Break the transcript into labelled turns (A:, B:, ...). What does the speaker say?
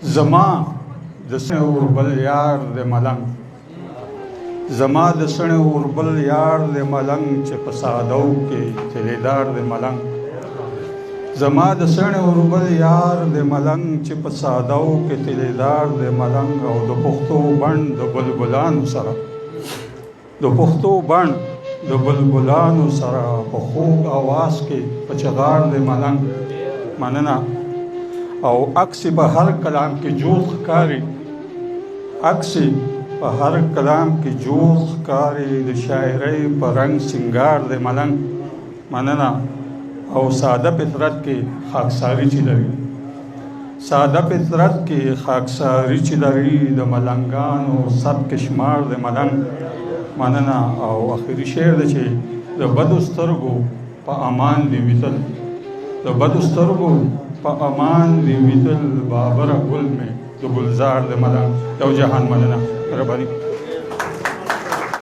A: زما د سڼې اوربل یار د ملنګ، زما د سڼې اوربل یار د ملنګ چې په سادو کې تلېدار د ملنګ، زما د سڼې اوربل یار د ملنګ چې په سادو کې تلېدار د ملنګ. او د پښتو بڼ د بلبلانو سره، د پښتو بڼ د بلبلانو سره په خوږ اواز کې په چغار د ملنګ. مننه. او عکس په هر کلام کې جوړ ښکاري، عکس په هر کلام کې جوړ ښکاري، د شاعرۍ په رنګ سنگار د ملنګ. مننه. او ساده فطرت کې خاکساري چې لري، ساده فطرت کې خاکساري چې لري، د ملنګانو سب کې شمار د ملنګ. مننه. او آخري شعر دی چې د بدو سترګو په امان دې ویتل، د بدو سترګو په امان دې ویتل، بابره ګل مې د ګلزار د ملنګ. یو جهان مننه. مهرباني.